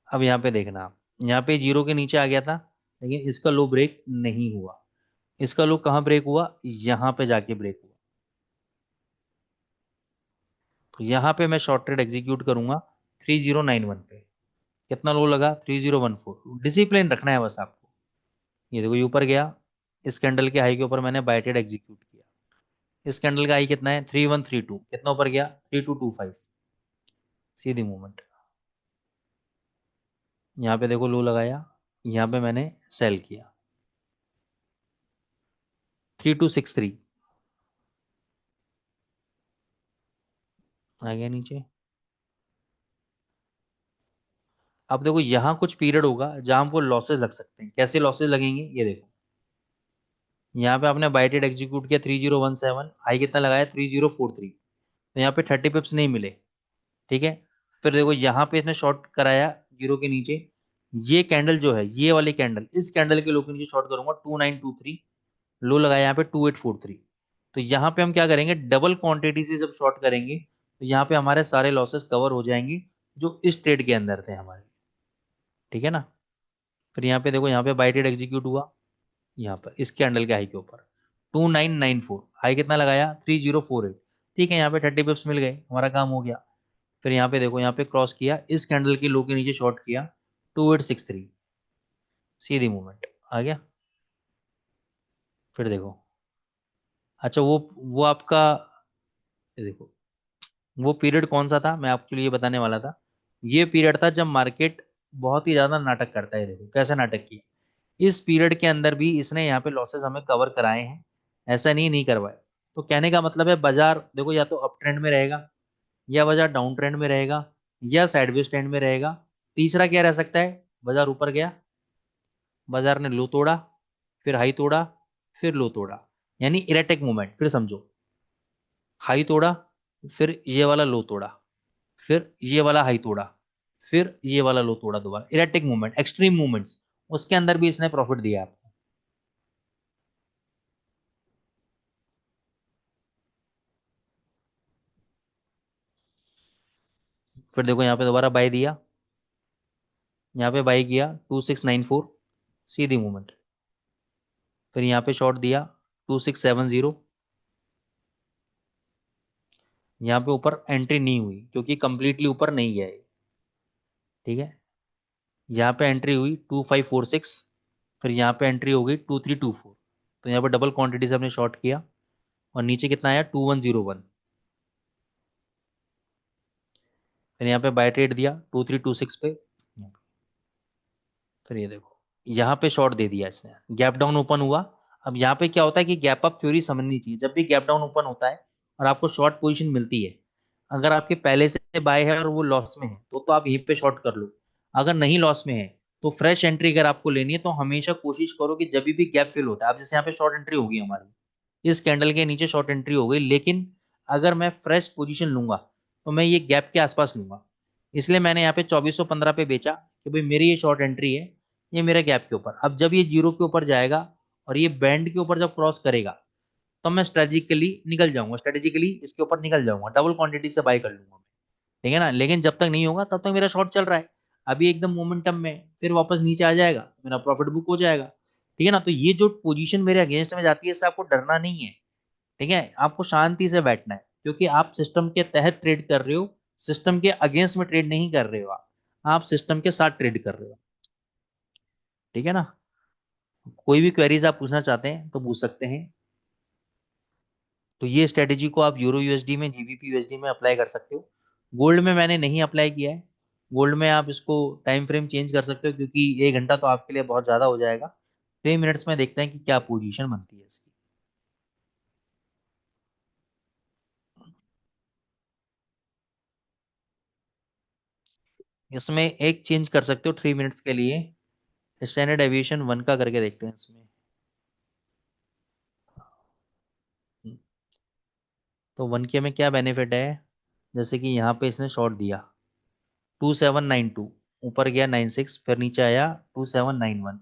अब यहाँ पे देखना आप, यहाँ पे जीरो के नीचे आ गया था लेकिन इसका लो ब्रेक नहीं हुआ। इसका लो कहाँ ब्रेक हुआ, यहाँ पे जाके ब्रेक हुआ। तो यहाँ पे मैं शॉर्ट ट्रेड एग्जीक्यूट करूंगा 3091 पे। कितना लो लगा 3014। डिसिप्लिन रखना है बस आपको। ये देखो ये ऊपर गया। इस कैंडल के हाई के ऊपर मैंने बाय ट्रेड एग्जीक्यूट किया। इस कैंडल का हाई कितना है 3132। कितना ऊपर गया 3225। सीधी मूवमेंट। यहाँ पे देखो लो लगाया, यहाँ पे मैंने सेल किया 3263। आ गया नीचे। अब देखो यहाँ कुछ पीरियड होगा जहां हमको लॉसेस लग सकते हैं। कैसे लॉसेस लगेंगे ये देखो। यहाँ पे आपने बाय ट्रेड एग्जीक्यूट किया 3017। हाई कितना लगाया 3043। तो यहाँ पे 30 पिप्स नहीं मिले। ठीक है। फिर देखो यहाँ पे इसने शॉर्ट कराया जीरो के नीचे। ये कैंडल जो है ये वाली कैंडल, इस कैंडल के लो के नीचे शॉर्ट करूंगा 2923। लो लगाया यहाँ पे 2843। तो यहाँ पे हम क्या करेंगे, डबल क्वांटिटी से जब शॉर्ट करेंगे तो यहाँ पे हमारे सारे लॉसेस कवर हो जाएंगे जो इस ट्रेड के अंदर थे हमारे। ठीक है ना। फिर यहाँ पे देखो यहाँ पे बाय ट्रेड एग्जीक्यूट हुआ। यहाँ पर इस कैंडल के हाई के ऊपर 2994। हाई कितना लगाया 3048। ठीक है, यहाँ पे 30 पिप्स मिल गए, हमारा काम हो गया। फिर यहाँ पे देखो, यहाँ पे क्रॉस किया, इस कैंडल की लो के नीचे शॉर्ट किया, 2863, सीधी मूवमेंट आ गया। फिर देखो, अच्छा वो आपका, ये देखो, वो पीरियड कौन सा था, मैं एक्चुअली ये बताने वाला था। ये पीरियड था जब मार्केट बहुत ही ज्यादा नाटक करता है। देखो कैसे नाटक किया, इस पीरियड के अंदर भी इसने यहाँ पे लॉसेस हमें कवर कराए हैं, ऐसा नहीं करवाए। तो कहने का मतलब है बाजार देखो या तो अप ट्रेंड में रहेगा, या बाजार डाउन ट्रेंड में रहेगा, या साइडवेज ट्रेंड में रहेगा। तीसरा क्या रह सकता है, बाजार ऊपर गया, बाजार ने लो तोड़ा, फिर हाई तोड़ा, फिर लो तोड़ा, यानी इरेटिक मूवमेंट। फिर समझो, हाई तोड़ा, फिर ये वाला लो तोड़ा, फिर ये वाला हाई तोड़ा, फिर ये वाला लो तोड़ा, दोबारा इरेटिक मूवमेंट, एक्सट्रीम मूवमेंट्स, उसके अंदर भी इसने प्रॉफिट दिया आपको। फिर देखो यहाँ पे दोबारा बाय दिया, यहाँ पे बाय किया 2694, सीधी मूवमेंट। फिर यहाँ पे शॉर्ट दिया 2670, यहाँ पे ऊपर एंट्री नहीं हुई क्योंकि कंप्लीटली ऊपर नहीं गया है। ठीक है, यहाँ पे एंट्री हुई 2546, फिर यहाँ पे एंट्री हो गई 2324, तो यहाँ पे डबल क्वांटिटी से हमने शॉर्ट किया, और नीचे कितना आया 2101। फिर यहाँ पे बाय ट्रेड दिया 2326 पे, फिर ये देखो यहाँ पे शॉर्ट दे दिया इसने, गैप डाउन ओपन हुआ। अब यहाँ पे क्या होता है कि गैप अप थ्योरी समझनी चाहिए, जब भी गैप डाउन ओपन होता है और आपको शॉर्ट पोजीशन मिलती है, अगर आपके पहले से बाय है और वो लॉस में है तो आप यहीं पे शॉर्ट कर लो। अगर नहीं लॉस में है तो फ्रेश एंट्री अगर आपको लेनी है तो हमेशा कोशिश करो कि जब भी गैप फिल होता है, अब जैसे यहाँ पे शॉर्ट एंट्री होगी हमारी, इस कैंडल के नीचे शॉर्ट एंट्री हो गई, लेकिन अगर मैं फ्रेश पोजीशन लूंगा तो मैं ये गैप के आसपास लूंगा। इसलिए मैंने यहाँ पे 2415 पे बेचा कि भाई मेरी ये शॉर्ट एंट्री है, ये मेरे गैप के ऊपर। अब जब ये जीरो के ऊपर जाएगा और ये बैंड के ऊपर जब क्रॉस करेगा, तो मैं स्ट्रेटेजिकली निकल जाऊंगा, स्ट्रेटेजिकली इसके ऊपर निकल जाऊंगा, डबल क्वांटिटी से बाय कर लूंगा। ठीक है ना, लेकिन जब तक नहीं होगा तब तक मेरा शॉर्ट चल रहा है, अभी एकदम मोमेंटम में, फिर वापस नीचे आ जाएगा, मेरा प्रॉफिट बुक हो जाएगा। ठीक है ना, तो ये जो पोजीशन मेरे अगेंस्ट में जाती है इससे आपको डरना नहीं है। ठीक है, आपको शांति से बैठना है, क्योंकि आप सिस्टम के तहत ट्रेड कर रहे हो, सिस्टम के अगेंस्ट में ट्रेड नहीं कर रहे हो, आप सिस्टम के साथ ट्रेड कर रहे हो। ठीक है ना, कोई भी क्वेरीज आप पूछना चाहते हैं तो पूछ सकते हैं। तो ये स्ट्रेटेजी को आप यूरो यूएसडी में, जीबीपी यूएसडी में अप्लाई कर सकते हो। गोल्ड में मैंने नहीं अप्लाई किया है। गोल्ड में आप इसको टाइम फ्रेम चेंज कर सकते हो, क्योंकि 1 घंटा तो आपके लिए बहुत ज़्यादा हो जाएगा। 3 मिनट्स में देखते हैं कि क्या पोजीशन बनती है इसकी। इसमें एक चेंज कर सकते हो 3 मिनट्स के लिए, स्टैंडर्ड एविएशन 1 का करके देखते हैं इसमें। तो 1 के में क्या बेनिफिट है, जैसे कि यहाँ पे इसने शॉर्ट दिया 2792, ऊपर गया 96, फिर नीचे आया 2791,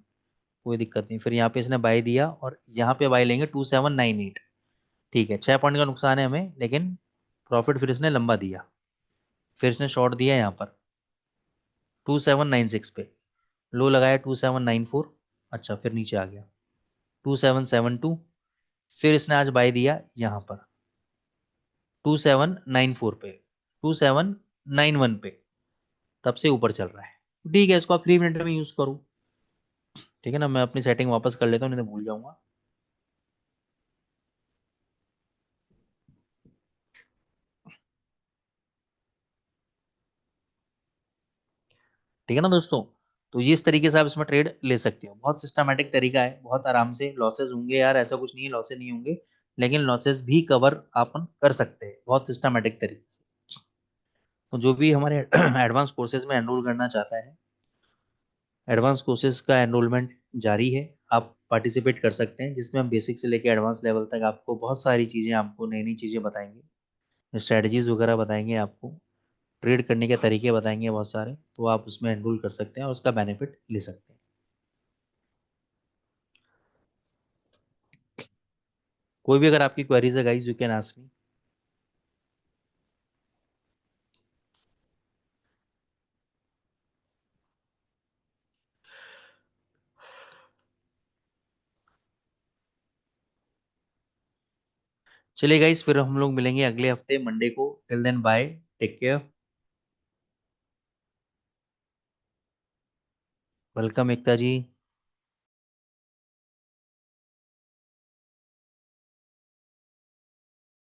कोई दिक्कत नहीं। फिर यहाँ पे इसने बाय दिया और यहाँ पे बाय लेंगे 2798। ठीक है, 6 पॉइंट का नुकसान है हमें, लेकिन प्रॉफिट फिर इसने लंबा दिया। फिर इसने शॉर्ट दिया यहाँ पर 2796 पे, लो लगाया 2794, अच्छा फिर नीचे आ गया 2772। फिर इसने आज बाय दिया यहाँ पर 2794 पे, 2791 पे, तब से ऊपर चल रहा है। ठीक है, इसको आप 3 मिनट में यूज करो। ठीक है ना, मैं अपनी सेटिंग वापस कर लेता हूँ, नहीं तो भूल जाऊंगा। ठीक है ना दोस्तों, तो ये इस तरीके से आप इसमें ट्रेड ले सकते हो, बहुत सिस्टमैटिक तरीका है, बहुत आराम से। लॉसेस होंगे यार, ऐसा कुछ नहीं है लॉसेस नहीं होंगे, लेकिन लॉसेस भी कवर अपन कर सकते हैं बहुत सिस्टमैटिक तरीके से। तो जो भी हमारे एडवांस कोर्सेज में एनरोल करना चाहता है, एडवांस कोर्सेज का एनरोलमेंट जारी है, आप पार्टिसिपेट कर सकते हैं, जिसमें हम बेसिक से लेकर एडवांस लेवल तक आपको बहुत सारी चीज़ें, आपको नई नई चीज़ें बताएंगे, स्ट्रेटजीज वगैरह बताएंगे, आपको ट्रेड करने के तरीके बताएंगे बहुत सारे। तो आप उसमें एनरोल कर सकते हैं और उसका बेनिफिट ले सकते हैं। कोई भी अगर आपकी क्वेरीज है guys, you can ask me. चलिए गाइस, फिर हम लोग मिलेंगे अगले हफ्ते मंडे को। Till then bye, take care. Welcome Ekta जी।